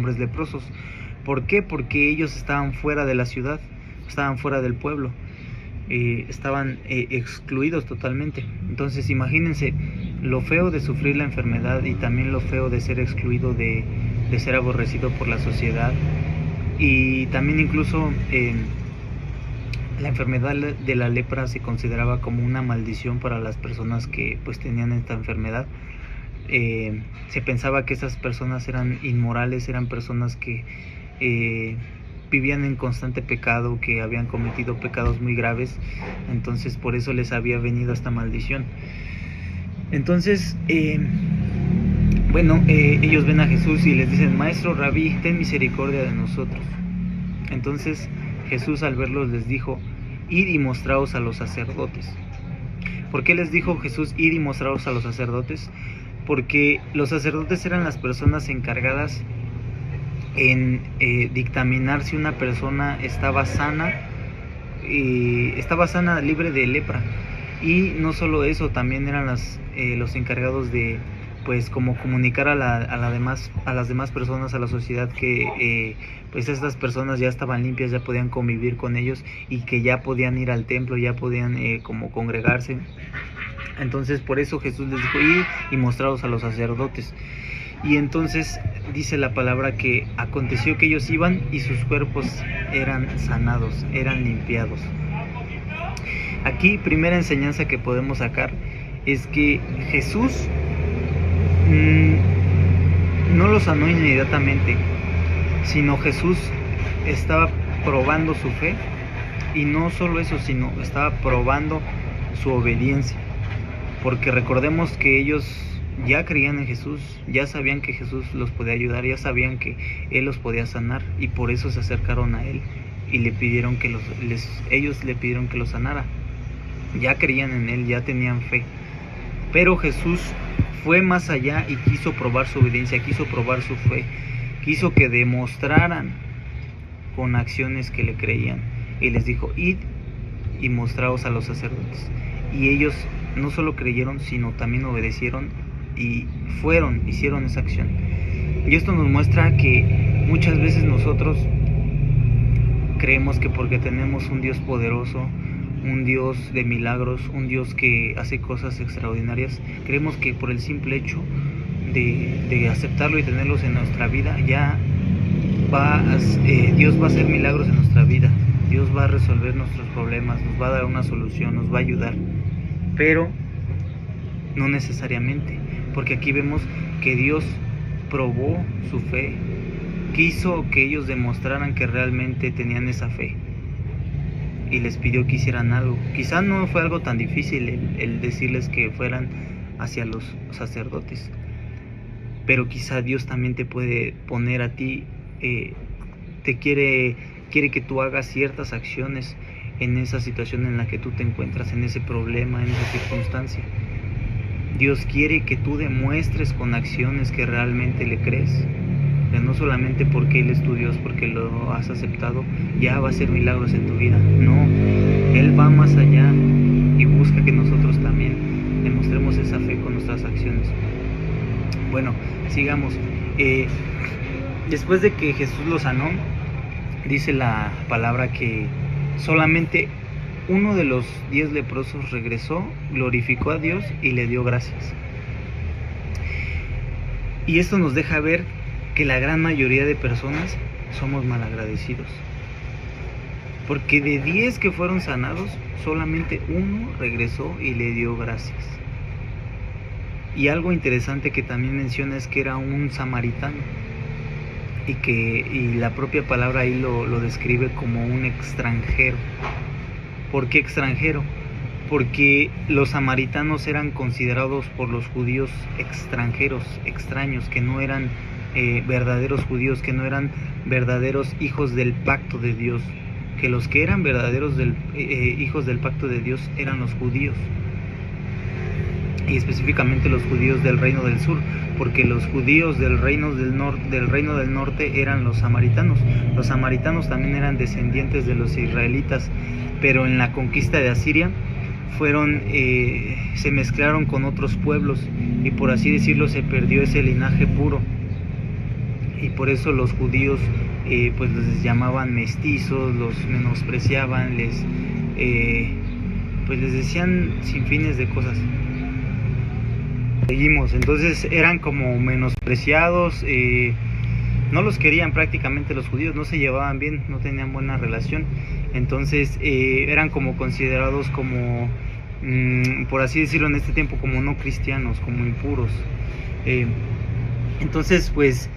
hombres leprosos. ¿Por qué? Porque ellos estaban fuera de la ciudad, estaban fuera del pueblo, estaban excluidos totalmente. Entonces imagínense lo feo de sufrir la enfermedad y también lo feo de ser excluido, de ser aborrecido por la sociedad. Y también incluso la enfermedad de la lepra se consideraba como una maldición para las personas que pues tenían esta enfermedad. Se pensaba que esas personas eran inmorales, eran personas que vivían en constante pecado, que habían cometido pecados muy graves. Entonces por eso les había venido esta maldición. Entonces ellos ven a Jesús y les dicen: Maestro, Rabí, ten misericordia de nosotros. Entonces Jesús, al verlos, les dijo: id y mostraos a los sacerdotes. ¿Por qué les dijo Jesús: id y mostraos a los sacerdotes? Porque los sacerdotes eran las personas encargadas en dictaminar si una persona estaba sana, libre de lepra. Y no solo eso, también eran los encargados de pues como comunicar a las demás personas, a la sociedad, que pues estas personas ya estaban limpias, ya podían convivir con ellos y que ya podían ir al templo, ya podían como congregarse. Entonces por eso Jesús les dijo: id y mostraos a los sacerdotes. Y entonces dice la palabra que aconteció que ellos iban y sus cuerpos eran sanados, eran limpiados. Aquí primera enseñanza que podemos sacar es que Jesús no lo sanó inmediatamente, sino Jesús estaba probando su fe. Y no solo eso, sino estaba probando su obediencia. Porque recordemos que ellos ya creían en Jesús, ya sabían que Jesús los podía ayudar, ya sabían que Él los podía sanar, y por eso se acercaron a Él y le pidieron que ellos le pidieron que los sanara. Ya creían en Él, ya tenían fe. Pero Jesús fue más allá y quiso probar su obediencia, quiso probar su fe, quiso que demostraran con acciones que le creían. Y les dijo: id y mostraos a los sacerdotes. Y ellos no solo creyeron, sino también obedecieron y hicieron esa acción. Y esto nos muestra que muchas veces nosotros creemos que porque tenemos un Dios poderoso, un Dios de milagros, un Dios que hace cosas extraordinarias, creemos que por el simple hecho de aceptarlo y tenerlos en nuestra vida, ya Dios va a hacer milagros en nuestra vida. Dios va a resolver nuestros problemas, nos va a dar una solución, nos va a ayudar. Pero no necesariamente, porque aquí vemos que Dios probó su fe, quiso que ellos demostraran que realmente tenían esa fe, y les pidió que hicieran algo. Quizá no fue algo tan difícil el decirles que fueran hacia los sacerdotes, pero quizá Dios también te puede poner a ti, quiere que tú hagas ciertas acciones en esa situación en la que tú te encuentras, en ese problema, en esa circunstancia. Dios quiere que tú demuestres con acciones que realmente le crees, pero no solamente porque Él es tu Dios, porque lo has aceptado, ya va a hacer milagros en tu vida. No, Él va más allá y busca que nosotros también demostremos esa fe con nuestras acciones. Bueno, sigamos. Después de que Jesús lo sanó, dice la palabra que solamente uno de los 10 leprosos regresó, glorificó a Dios y le dio gracias. Y esto nos deja ver que la gran mayoría de personas somos malagradecidos. Porque de 10 que fueron sanados, solamente uno regresó y le dio gracias. Y algo interesante que también menciona es que era un samaritano. Y la propia palabra ahí lo describe como un extranjero. ¿Por qué extranjero? Porque los samaritanos eran considerados por los judíos extranjeros, extraños, que no eran verdaderos judíos, que no eran verdaderos hijos del pacto de Dios. Que los que eran verdaderos hijos del pacto de Dios eran los judíos, y específicamente los judíos del reino del sur, porque los judíos del reino del norte eran los samaritanos. Los samaritanos también eran descendientes de los israelitas, pero en la conquista de Asiria se mezclaron con otros pueblos, y por así decirlo se perdió ese linaje puro. y por eso los judíos pues les llamaban mestizos, los menospreciaban, pues les decían sin fines de cosas. Seguimos, entonces eran como menospreciados, no los querían prácticamente los judíos, no se llevaban bien, no tenían buena relación, entonces eran como considerados como, por así decirlo en este tiempo, como no cristianos, como impuros. Entonces pues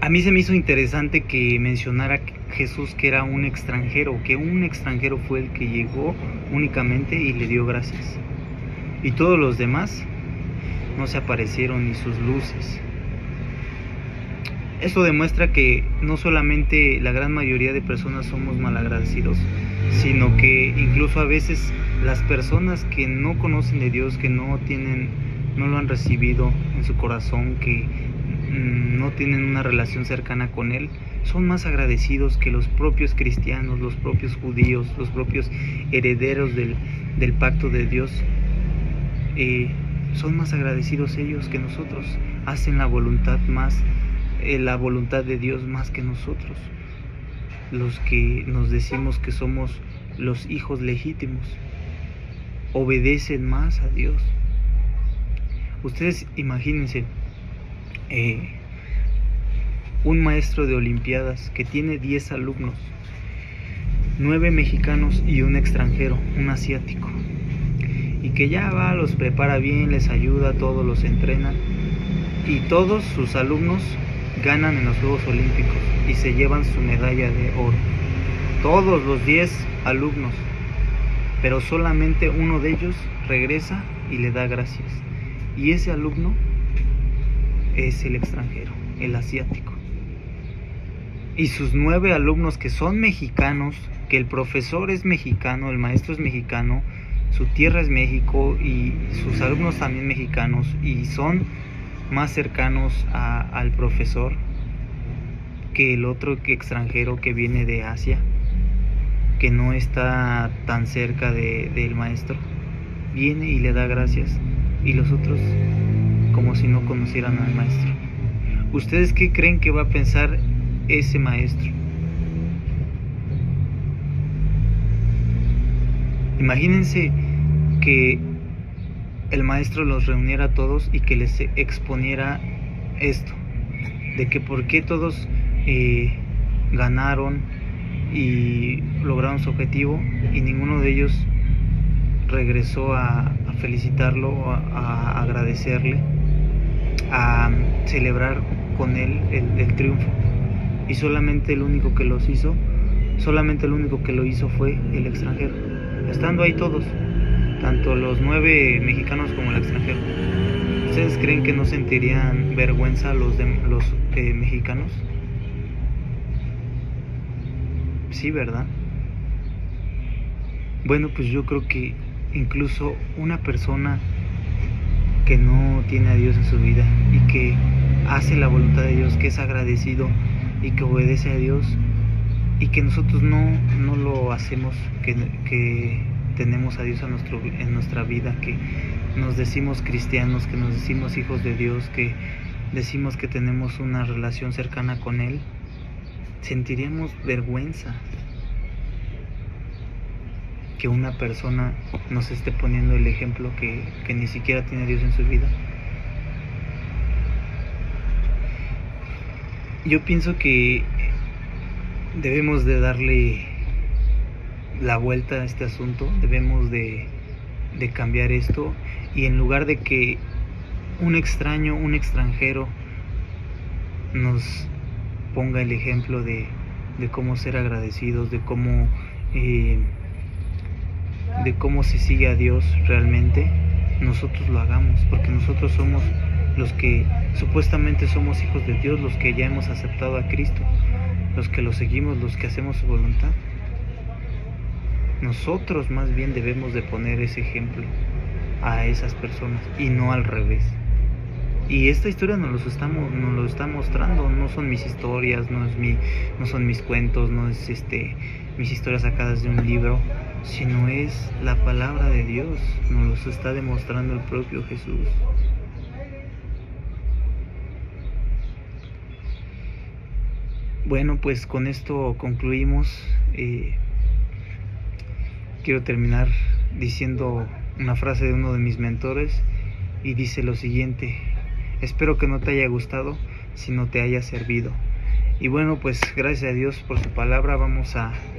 a mí se me hizo interesante que mencionara Jesús que era un extranjero, que un extranjero fue el que llegó únicamente y le dio gracias, y todos los demás no se aparecieron ni sus luces. Eso demuestra que no solamente la gran mayoría de personas somos malagradecidos, sino que incluso a veces las personas que no conocen de Dios, que no lo han recibido en su corazón, que no tienen una relación cercana con Él, son más agradecidos que los propios cristianos, los propios judíos, los propios herederos del pacto de Dios. Son más agradecidos ellos que nosotros, hacen la voluntad de Dios más que nosotros, los que nos decimos que somos los hijos legítimos, obedecen más a Dios. Ustedes imagínense un maestro de olimpiadas que tiene 10 alumnos, 9 mexicanos y un extranjero, un asiático, y que ya va, los prepara bien, les ayuda, todos los entrena, y todos sus alumnos ganan en los Juegos Olímpicos y se llevan su medalla de oro, todos los 10 alumnos, pero solamente uno de ellos regresa y le da gracias, y ese alumno es el extranjero, el asiático. Y sus 9 alumnos que son mexicanos, que el profesor es mexicano, el maestro es mexicano, su tierra es México y sus alumnos también mexicanos, y son más cercanos al profesor que el otro extranjero que viene de Asia, que no está tan cerca del maestro, viene y le da gracias, y los otros como si no conocieran al maestro. ¿Ustedes qué creen que va a pensar ese maestro? Imagínense que el maestro los reuniera a todos y que les exponiera esto, de que por qué todos ganaron y lograron su objetivo y ninguno de ellos regresó a felicitarlo, a agradecerle, a celebrar con él el triunfo, y solamente el único que lo hizo fue el extranjero, estando ahí todos, tanto los 9 mexicanos como el extranjero. ¿Ustedes creen que no sentirían vergüenza los mexicanos? Sí, ¿verdad? Bueno, pues yo creo que incluso una persona que no tiene a Dios en su vida y que hace la voluntad de Dios, que es agradecido y que obedece a Dios, y que nosotros no lo hacemos, que tenemos a Dios en nuestra vida, que nos decimos cristianos, que nos decimos hijos de Dios, que decimos que tenemos una relación cercana con Él, sentiríamos vergüenza que una persona nos esté poniendo el ejemplo que ni siquiera tiene a Dios en su vida. Yo pienso que debemos de darle la vuelta a este asunto, debemos de cambiar esto, y en lugar de que un extranjero nos ponga el ejemplo de cómo ser agradecidos, de cómo se sigue a Dios realmente, nosotros lo hagamos, porque nosotros somos los que supuestamente somos hijos de Dios, los que ya hemos aceptado a Cristo, los que lo seguimos, los que hacemos su voluntad. Nosotros más bien debemos de poner ese ejemplo a esas personas y no al revés. Y esta historia nos lo está mostrando, no son mis historias, no son mis cuentos, no es mis historias sacadas de un libro, sino es la palabra de Dios, nos lo está demostrando el propio Jesús. Bueno, pues con esto concluimos. Quiero terminar diciendo una frase de uno de mis mentores y dice lo siguiente: espero que no te haya gustado, sino te haya servido. Y bueno, pues gracias a Dios por su palabra. Vamos a